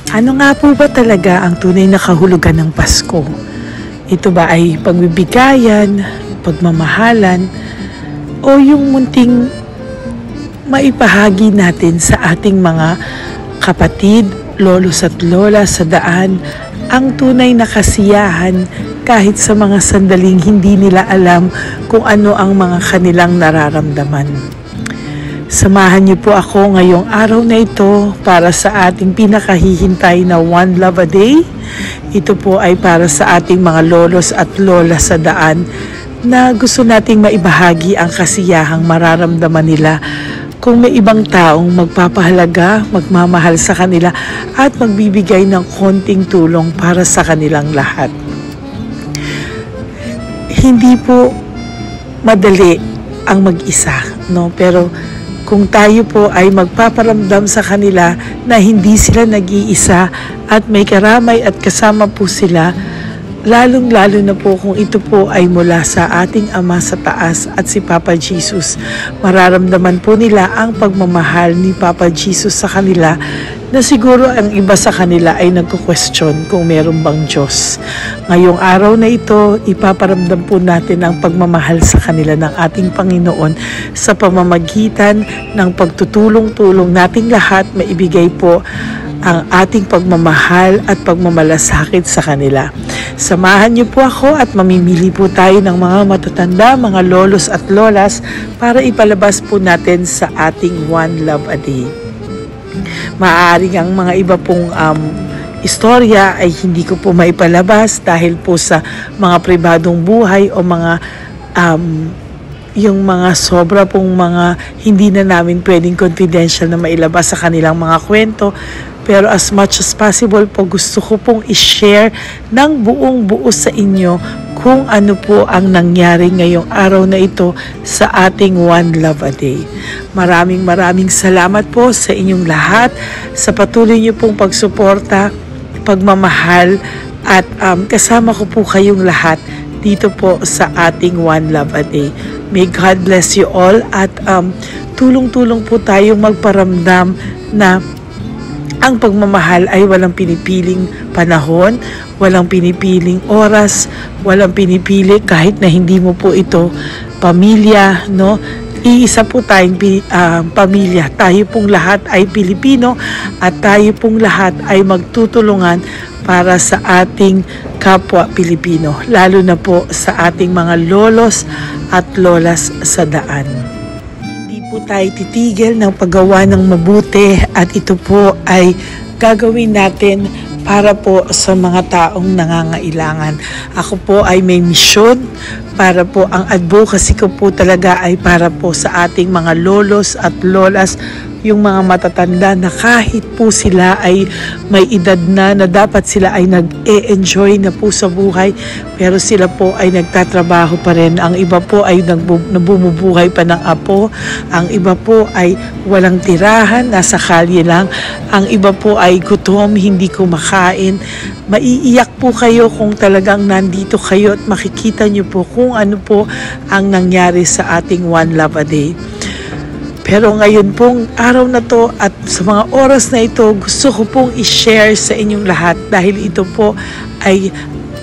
Ano nga po ba talaga ang tunay na kahulugan ng Pasko? Ito ba ay pagbibigayan, pagmamahalan, o yung munting maipahagi natin sa ating mga kapatid, lolos at lola sa daan, ang tunay na kasiyahan kahit sa mga sandaling hindi nila alam kung ano ang mga kanilang nararamdaman. Samahan niyo po ako ngayong araw na ito para sa ating pinakahihintay na One Love a Day. Ito po ay para sa ating mga lolos at lola sa daan na gusto nating maibahagi ang kasiyahang mararamdaman nila kung may ibang taong magpapahalaga, magmamahal sa kanila at magbibigay ng konting tulong para sa kanilang lahat. Hindi po madali ang mag-isa, no? Pero kung tayo po ay magpaparamdam sa kanila na hindi sila nag-iisa at may karamay at kasama po sila, lalong-lalo na po kung ito po ay mula sa ating Ama sa taas at si Papa Jesus. Mararamdaman po nila ang pagmamahal ni Papa Jesus sa kanila na siguro ang iba sa kanila ay nagko-question kung meron bang Diyos. Ngayong araw na ito, ipaparamdam po natin ang pagmamahal sa kanila ng ating Panginoon sa pamamagitan ng pagtutulong-tulong nating lahat maibigay po ang ating pagmamahal at pagmamalasakit sa kanila. Samahan niyo po ako at mamimili po tayo ng mga matatanda, mga lolos at lolas para ipalabas po natin sa ating One Love a Day. Maaaring ang mga iba pong istorya ay hindi ko po maipalabas dahil po sa mga pribadong buhay o mga yung mga sobra pong mga hindi na namin pwedeng confidential na mailabas sa kanilang mga kwento. Pero as much as possible po, gusto ko pong i-share ng buong buo sa inyo kung ano po ang nangyari ngayong araw na ito sa ating One Love a Day. Maraming salamat po sa inyong lahat sa patuloy niyo pong pagsuporta, pagmamahal at kasama ko po kayong lahat dito po sa ating One Love a Day. May God bless you all at tulong-tulong po tayong magparamdam na ang pagmamahal ay walang pinipiling panahon, walang pinipiling oras, walang pinipili kahit na hindi mo po ito pamilya, no? Iisa po tayong pamilya. Tayo pong lahat ay Pilipino at tayo pong lahat ay magtutulungan para sa ating kapwa Pilipino, lalo na po sa ating mga lolos at lolas sa daan. Po tayo titigil ng paggawa ng mabuti at ito po ay gagawin natin para po sa mga taong nangangailangan. Ako po ay may misyon para po ang advocacy ko po talaga ay para po sa ating mga lolos at lolas, yung mga matatanda na kahit po sila ay may edad na dapat sila ay nag-e-enjoy na po sa buhay, pero sila po ay nagtatrabaho pa rin. Ang iba po ay nabumubuhay pa ng apo, ang iba po ay walang tirahan, nasa kalye lang, ang iba po ay gutom, hindi kumakain. Maiiyak po kayo kung talagang nandito kayo at makikita nyo po kung ano po ang nangyari sa ating One Love a Day. Pero ngayon pong araw na to at sa mga oras na ito, gusto ko pong i-share sa inyong lahat dahil ito po ay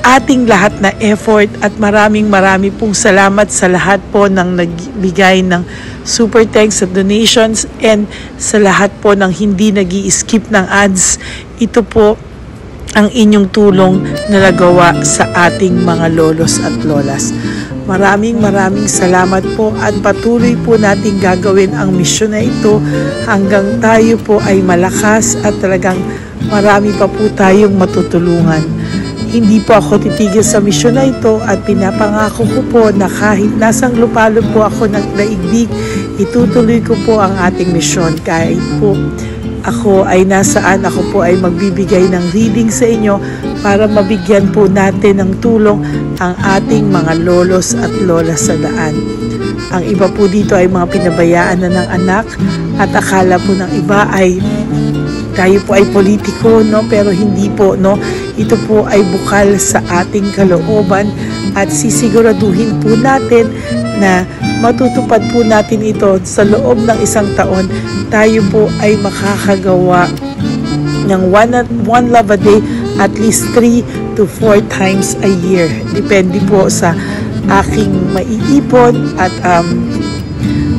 ating lahat na effort at maraming pong salamat sa lahat po ng nagbigay ng super thanks at donations and sa lahat po ng hindi nag-i-skip ng ads. Ito po ang inyong tulong na nagawa sa ating mga lolos at lolas. Maraming salamat po at patuloy po nating gagawin ang misyon na ito hanggang tayo po ay malakas at talagang marami pa po tayong matutulungan. Hindi po ako titigil sa misyon na ito at pinapangako ko po na kahit nasang lupalo po ako ng daigdig, itutuloy ko po ang ating misyon. Kahit po ako ay nasaan, ako po ay magbibigay ng reading sa inyo para mabigyan po natin ng tulong ang ating mga lolos at lola sa daan. Ang iba po dito ay mga pinabayaan na ng anak at akala po ng iba ay tayo po ay politiko, no? Pero hindi po, no? Ito po ay bukal sa ating kalooban at sisiguraduhin po natin na matutupad po natin ito sa loob ng isang taon. Tayo po ay makakagawa ng one love a day at least 3 to 4 times a year. Depende po sa aking maiipon at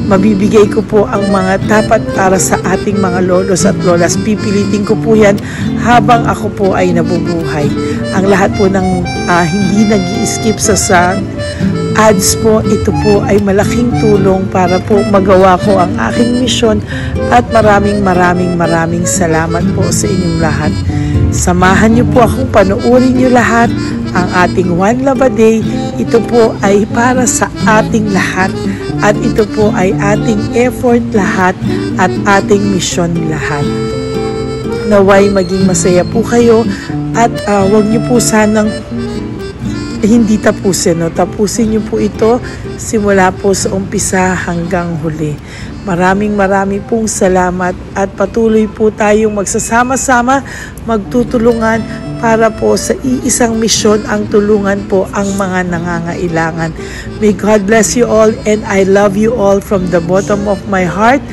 mabibigay ko po ang mga dapat para sa ating mga lolos at lolas. Pipilitin ko po yan habang ako po ay nabubuhay. Ang lahat po ng hindi nag-i-skip sa ads po, ito po ay malaking tulong para po magawa ko ang aking misyon at maraming salamat po sa inyong lahat. Samahan niyo po akong panoorin niyo lahat ang ating One Love a Day. Ito po ay para sa ating lahat at ito po ay ating effort lahat at ating misyon lahat. Naway maging masaya po kayo at wag niyo po sanang hindi tapusin. No? Tapusin niyo po ito simula po sa umpisa hanggang huli. Maraming pong salamat at patuloy po tayong magsasama-sama, magtutulungan para po sa iisang misyon ang tulungan po ang mga nangangailangan. May God bless you all and I love you all from the bottom of my heart.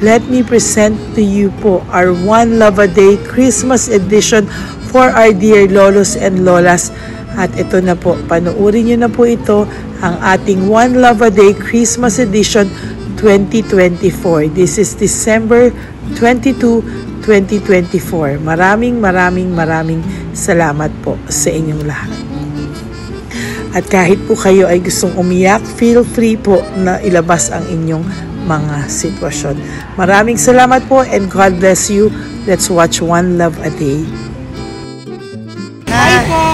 Let me present to you po our One Love a Day Christmas edition for our dear lolos and lolas. At ito na po, panoorin nyo na po ito, ang ating One Love a Day Christmas edition 2024. This is December 22, 2024. Maraming salamat po sa inyong lahat. At kahit po kayo ay gustong umiyak, feel free po na ilabas ang inyong mga sitwasyon. Maraming salamat po and God bless you. Let's watch One Love a Day. Hi po!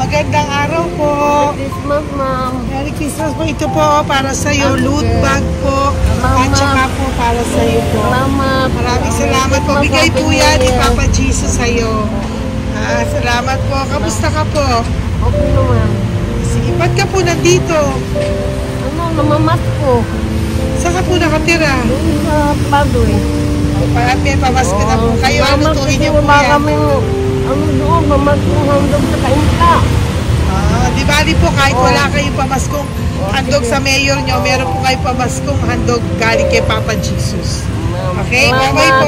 Magandang araw po. Merry Christmas, ma'am. Merry Christmas po. Ito po para sa iyo. Loot bag po. At saka po para sa iyo po. Maraming salamat po. Bigay po yan ni Papa Jesus sa iyo. Salamat po. Kamusta ka po? Okay naman. Sige, ba't ka po nandito? Namamat ko. Saan ka po nakatira? Doon sa Badoy. At may pamasko na po kayo. Lutuin niyo po yan. Doon, mamat ko hanggang sa kainta. Di bali po kahit wala kayong pamaskong handog sa mayor nyo, meron po kayong pamaskong handog galing kay Papa Jesus. Okay? Bye-bye po!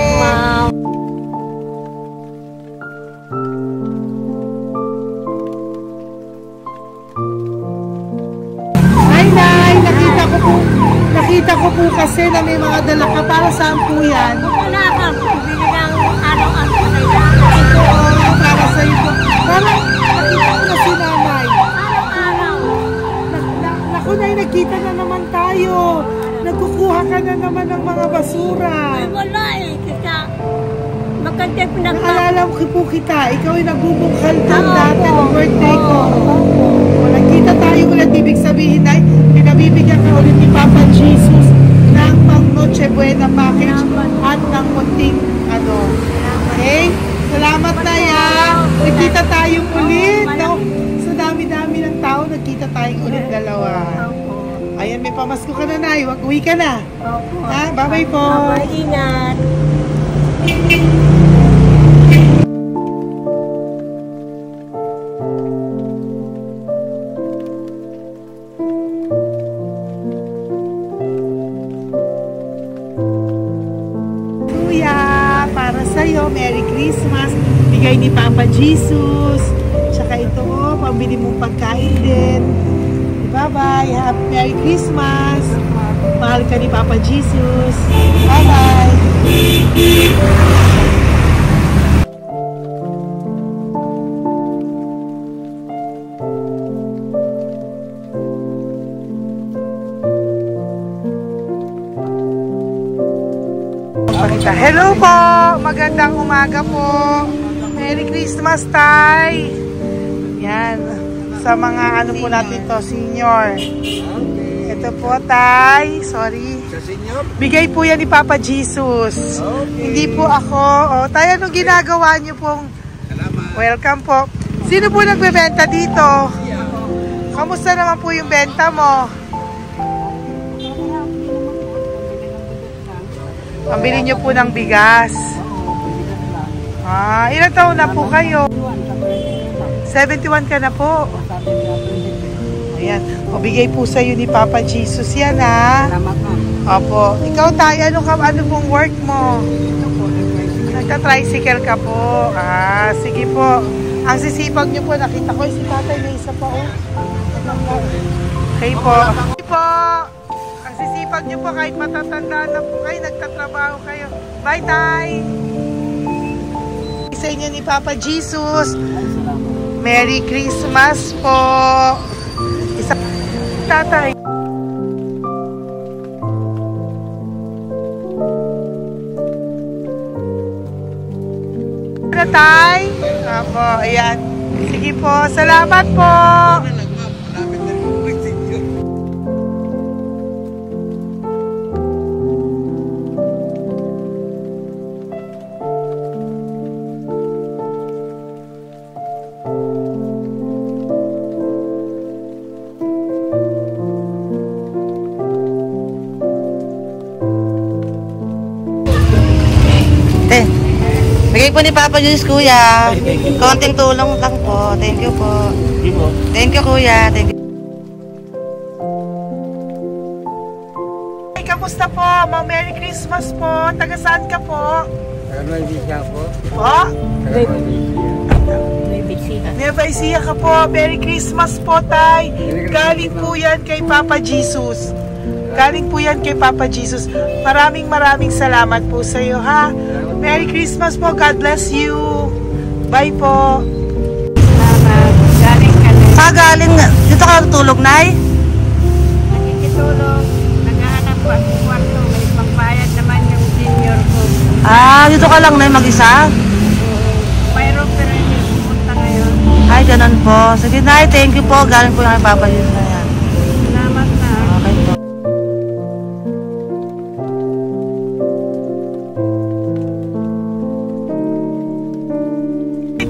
Hi, Nay! Nakita ko po kasi na may mga dala ka. Para saan po yan? Wala ka. Bili ng araw-araw na ito, para sa iyo. Parang nakita ko na si Nanay. araw-araw. Naku, Nay, nakita na naman tayo. Nagkukuha ka na naman ng mga basura. Ay, wala eh. Kaya maganda Naalala ko po kita. Ikaw ay nagbubungkal doon dati ng birthday ko. Nagkita tayo ulit. Ibig sabihin, Nay, pinabibigyan ka ulit ni Papa Jesus ng pang Noche Buena package at ng munting ano. Okay? Salamat, Nay, ha. Nagkita tayo ulit. No? Sa dami-dami ng tao, nagkita tayo ulit dalawa. Ayan, may pamasko ka na, Nay. Uwi ka na. Ha? Bye-bye po. Bye, ingat. Para sa'yo, Merry Christmas. Bigay ni Papa Jesus. Tsaka ito, pambili mong pagkain din. Bye-bye. Happy Merry Christmas. Mahal ka ni Papa Jesus. Bye-bye. Hello po! Magandang umaga po. Merry Christmas, Tay! Yan. Sa mga ano po natin to, senior. Ito po, Tay. Sorry. Bigay po yan ni Papa Jesus. Hindi po ako. O, Tay, anong ginagawa niyo pong? Welcome po. Sino po nagbebenta dito? Kamusta naman po yung benta mo? Pambili nyo po ng bigas. Ilang taon na po kayo? 71 ka na po. Ayan. O, bigay po sa'yo ni Papa Jesus yan, ha? Opo. Ikaw, Tay, ano pong work mo? Nagta-tricycle ka po. Ah, sige po. Ang sisipag niyo po, nakita ko si tatay may isa pa oh. Okay po. Okay po. Ang sisipag niyo po kahit matatanda na po kayo, nagtatrabaho kayo. Bye, tay. Sa inyo ni Papa Jesus. Merry Christmas po. Isa tatay. Tay? Apo, ayan. Sige po, salamat po. Bigay po ni Papa Juice, kuya. Konting tulong lang po. Thank you po. Thank you, kuya. Thank you. Ay, kamusta po? Merry Christmas po. Taga saan ka po? Taga-Nueva po. Po? Taga-Nueva. Nueva Ecija ka po. Merry Christmas po, tay. Galing po yan kay Papa Jesus. Galing po yan kay Papa Jesus. Maraming salamat po sa iyo, ha? Merry Christmas po. God bless you. Bye po. Salamat. Galing ka na. Galing. Dito ka tulog, Nay? Nakikitulog. Naghahanap pa ng kwarto. May pangbayad naman yung senior ko. Dito ka lang, Nay, mag-isa? Mayroon pero hindi pupunta ngayon. Ay, ganun po. Sige, Nay, thank you po. Galing po yung kay Papa Juice na yan. Salamat na. Okay po.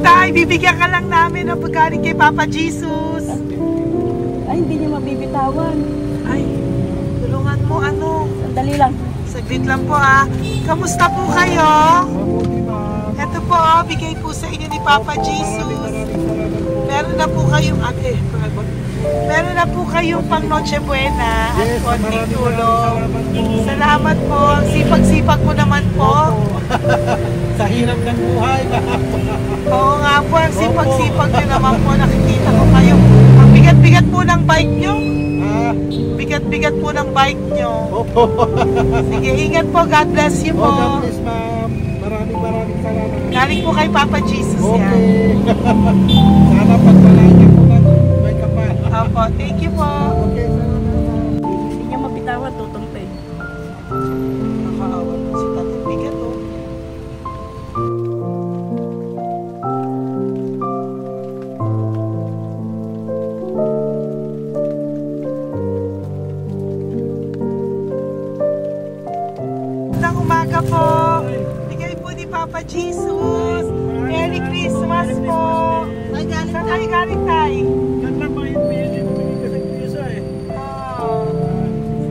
Tay, bibigyan ka lang namin ng pagkain kay Papa Jesus. Ay, hindi niya mabibitawan. Ay, tulungan mo ano. Sandali lang. Saglit lang po ah. Kamusta po kayo? Ito po, bigay po sa inyo ni Papa Jesus. Meron na po kayong meron na po kayong pang Noche Buena at konting tulong. Salamat po. Ang sipag-sipag mo naman po. Sa hirap ng buhay. Oo nga po, ang sipag-sipag nyo naman po. Nakikita ko kayo. Ang bigat-bigat po ng bike nyo. Bigat-bigat po ng bike nyo. Sige, ingat po. God bless you po. God bless, ma'am. Maraming salamat. Galing po kay Papa Jesus yan. Okay. Sana pagpalaan niyo po may kapal. Opo, thank you po. Okay, salamat. Hindi niya mabitawan. Tutumpay. Nakaawa po si Tatay. Bigat oh. Magandang umaga po. Bigay po ni Papa Jesus. Merry Christmas po. Saan kayo galing tayo? Ganda pa yung pisa eh. Oh.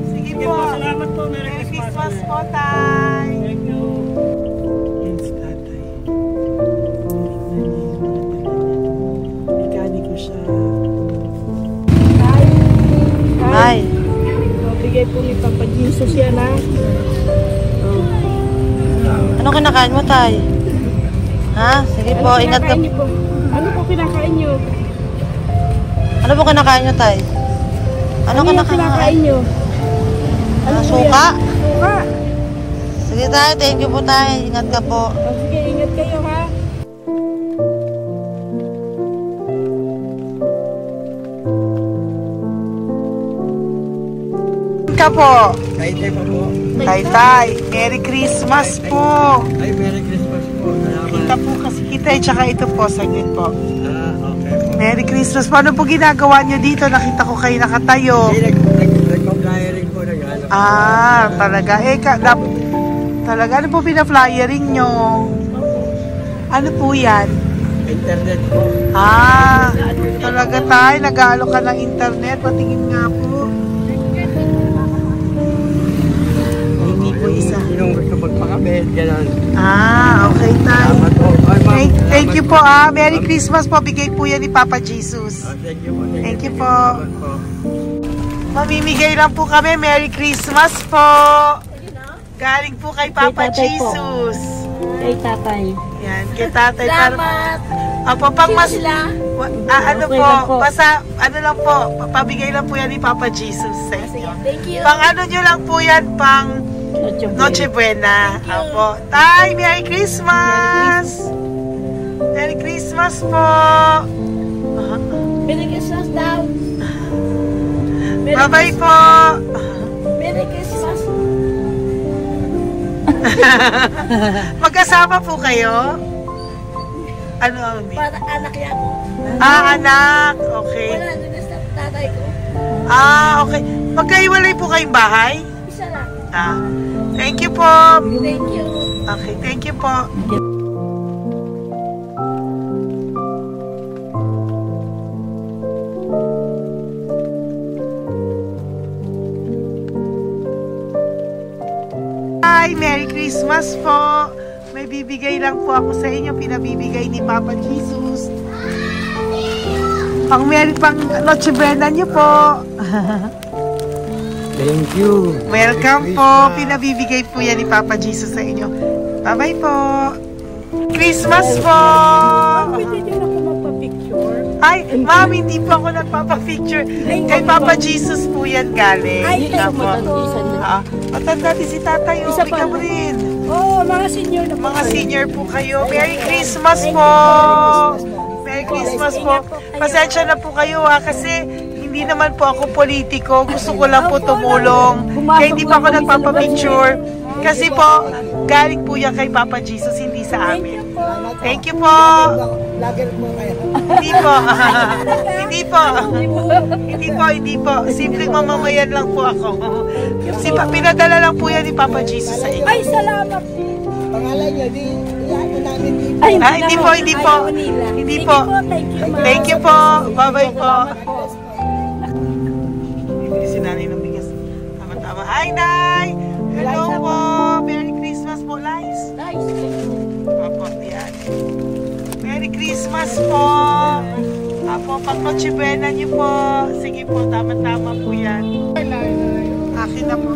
Sige po. Salamat po. Merry Christmas po, tay. Thank you. Yes, tatay. Mekaniko siya. Nay. Bigay po ni Papa Jesus yan, ha? Anong kinakain mo, Tay? Ha? Sige po, ingat ka. Ano po kinakain niyo? Ano po kinakain nyo, Tay? Ano kinakain niyo? Suka? Suka. Sige, Tay. Thank you po, Tay. Ingat ka po. Sige, ingat kayo, ha? Ka po. Kaitay pa po. Tay, Merry Christmas po. Ay, Merry Christmas po. Salamat. Kita po kasi kita, tsaka ito po, saglit po. Okay po. Merry Christmas po. Ano po ginagawa nyo dito? Nakita ko kayo nakatayo. Nag-flyering po na gano'n. Talaga. Talaga, ano po pina-flyering nyo? Ano po yan? Internet po. Talaga tayo. Nag-aalok ka ng internet. Patingin nga po. Hindi po isa. Sinong gusto magpakamit, gano'n. Okay tayo. Salamat po. Ay, ma'am. Thank you po Merry Christmas po. Bigay po yan ni Papa Jesus. Thank you po. Thank you po. Salamat po. Mamimigay lang po kami. Merry Christmas po. Galing po kay Papa tatay po. Jesus. Kay tatay. Yan, kay tatay. Salamat! Apo, pang mas... Sila? ano Okay po, lang po. basta, ano lang po, pabigay lang po yan ni Papa Jesus sa inyo. Thank you. Pang ano nyo lang po yan, pang Noche Buena. Apo. Tay, Merry Christmas! Merry Christmas po! Merry Christmas daw. Bye-bye po! Merry Christmas. Magkasama po kayo? Ano ang name? Para anak yan. Anak! Okay. Wala na sa tatay ko. Okay. Magkaiwalay po kayong bahay? Isa lang. Thank you po! Thank you. Okay, thank you po. Hi, Merry Christmas po. May bibigay lang po ako sa inyo, pinabibigay ni Papa Jesus. Pang Noche Buena niyo po. Thank you. Welcome po. Pinabibigay po yan ni Papa Jesus sa inyo. Bye-bye po. Christmas po. Pwede din ako magpa-picture. Ay, ma'am, hindi po ako nagpapapicture. Kay Papa Jesus po yan galing. Ay, Apo. Matanda din si tatay. Isa pa. Bigyan mo rin. Oo, mga senior na po. Mga senior po kayo. Merry Christmas po. Merry Christmas po. Pasensya na po kayo kasi hindi naman po ako politiko. Gusto ko lang po tumulong. Kaya hindi pa ako nagpapapicture. Kasi po, galing po yan kay Papa Jesus, hindi sa amin. Thank you po. Lager mo kayo. Hindi po. Hindi po. Simpleng mamamayan lang po ako. Pinadala lang po yan ni Papa Jesus sa inyo. Ay, salamat. Pangalan niyo, di iyakin namin dito. Ay, Hindi po. Hindi po. Thank you po. Bye-bye po. Bibili si nanay ng bigas. Tama-tama. Hi, Nay! Hello po. Merry Christmas po, Lice. Apo, yan. Merry Christmas po. Apo, pag Noche Buena niyo po. Sige po, tama-tama po yan. Akin na po.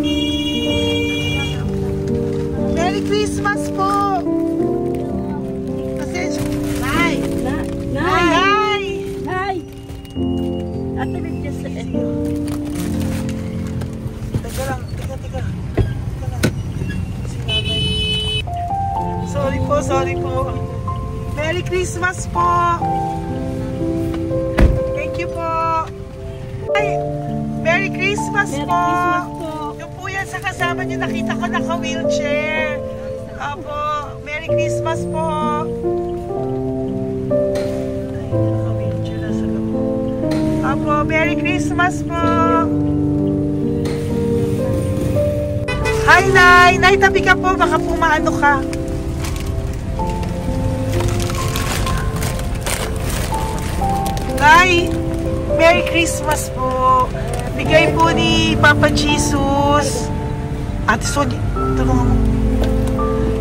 Merry Christmas po. Pasensya. Nay! Nay! Nay! Ate Lydia sa Teka lang. Teka lang. Si nanay. Sorry po. Merry Christmas po. Thank you po. Ay, Merry Christmas po. Yung po yan sa kasama niyo, nakita ko naka-wheelchair. Apo, Merry Christmas po. Ay, naka-wheelchair na sa loob. Apo, Merry Christmas po. Hi, Nay! Nay, tabi ka po. Baka pumaano ka. Nay! Merry Christmas po. Bigay po ni Papa Jesus. Ate Sonia, tulungan mo.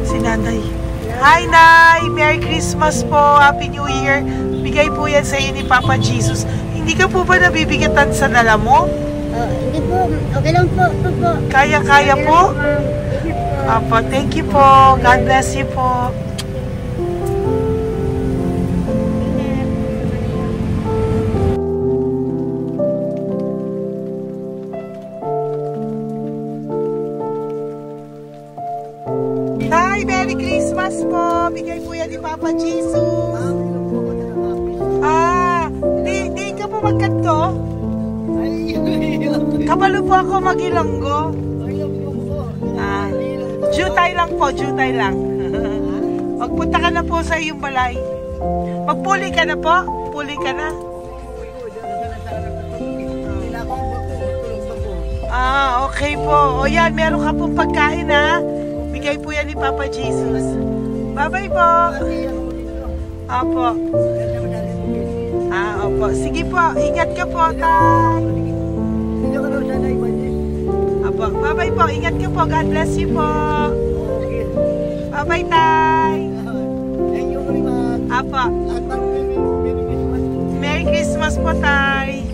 Si Nanay. Hi, Nay! Merry Christmas po. Happy New Year. Bigay po yan sa iyo ni Papa Jesus. Hindi ka po ba nabibigatan sa dala mo? Hindi po. Okay lang po. Kaya-kaya po? Apo, thank you po. God bless you po. Hi, Merry Christmas po. Bigay po yan ni Papa Jesus. Di ka po magkanto? Kabalo po ako mag-Ilonggo. Jutay lang. Magpunta ka na po sa iyong balay. Magpuli ka na po? Puli ka na? Okay po. O yan, meron ka pong pagkain ha. Bigay po yan ni Papa Jesus. Bye-bye po. Opo. Opo. Sige po, ingat ka po, Tay. Opo. Bye-bye po, ingat ka po. God bless you po. Bye-bye, Tay. Opo. Merry Christmas po, Tay.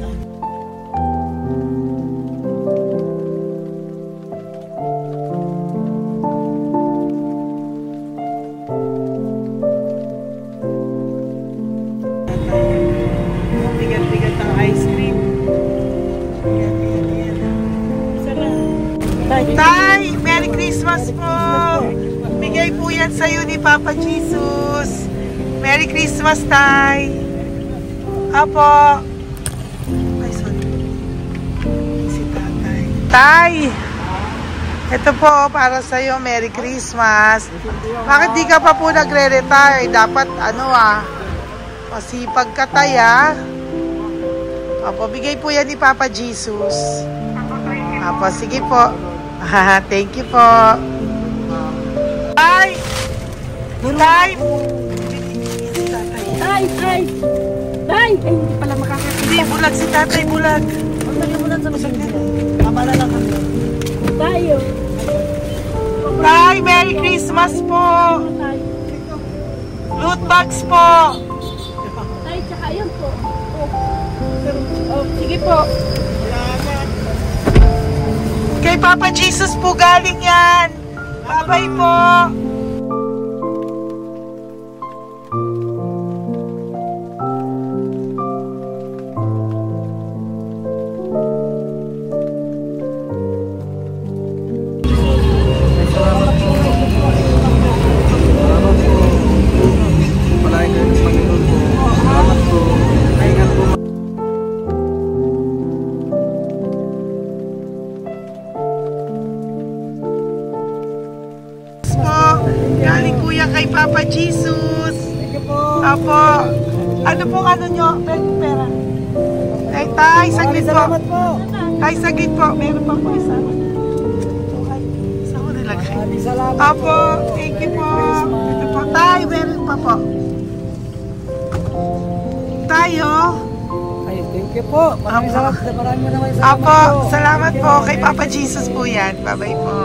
Christmas po! Bigay po yan sa'yo ni Papa Jesus. Merry Christmas, Tay! Apo! Ay, sorry. Si Tatay. Tay! Ito po, para sa'yo, Merry Christmas. Bakit di ka pa po nagre-retire? Dapat, masipag ka, Tay, ha? Apo, bigay po yan ni Papa Jesus. Apo, sige po. Thank you po. Tay! Tay! Tay! Tay! Tay! Ay, hindi pala makakasama. Hindi, bulag si Tatay, bulag. Huwag nalimutan sa masakit. Kamala lang kami. Tayo. Tay, Merry Christmas po! Loot bags po! Tay, tsaka yun po. Sige po. Kay Papa Jesus po galing yan! Bye-bye po! Galing kuya kay Papa Jesus. Thank you po. Apo. Ano pong nyo? Pera. Ay, Tay, saglit po. Salamat po. Tay, saglit po. Meron pa po isa. Okay. Isa ko nilagay. Maraming salamat Apo, thank you po. Ito po. Tay, meron pa po. Tayo. Ay, thank you po. Maraming salamat. Maraming salamat Apo, po. salamat po. Kay Papa Jesus po yan. Bye-bye po.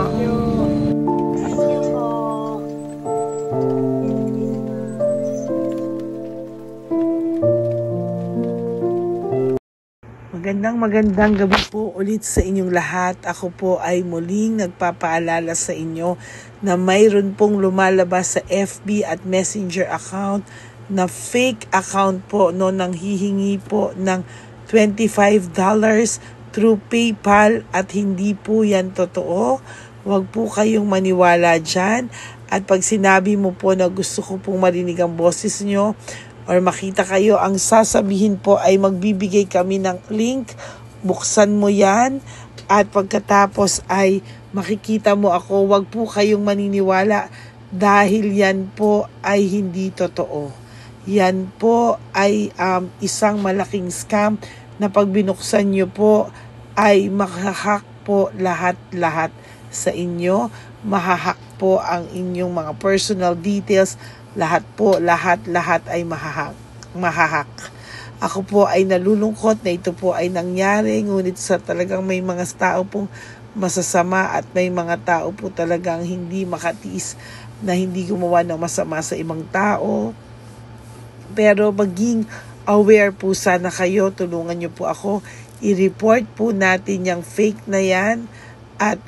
Magandang gabi po ulit sa inyong lahat. Ako po ay muling nagpapaalala sa inyo na mayroon pong lumalabas sa FB at Messenger account na fake account po nang hihingi po ng $25 through PayPal at hindi po yan totoo. Huwag po kayong maniwala dyan. At pag sinabi mo po na gusto ko pong marinig ang boses nyo, or makita kayo, ang sasabihin po ay magbibigay kami ng link, buksan mo yan, at pagkatapos ay makikita mo ako. Huwag po kayong maniniwala dahil yan po ay hindi totoo. Yan po ay isang malaking scam na pag binuksan nyo po ay mahahack po lahat-lahat sa inyo. Mahahack po ang inyong mga personal details. Lahat ay mahahak. Ako po ay nalulungkot na ito po ay nangyari, ngunit sa talagang may mga tao pong masasama at may mga tao po talagang hindi makatiis na hindi gumawa ng masama sa ibang tao. Pero maging aware po sana kayo, tulungan niyo po ako, i-report po natin yung fake na yan at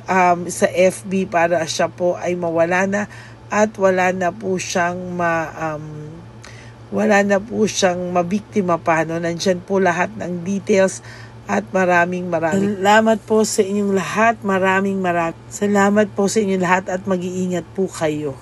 sa FB para siya po ay mawala na. At wala na po siyang mabiktima pa. Nandyan po lahat ng details at maraming salamat po sa inyong lahat. Maraming salamat po sa inyong lahat at mag-iingat po kayo.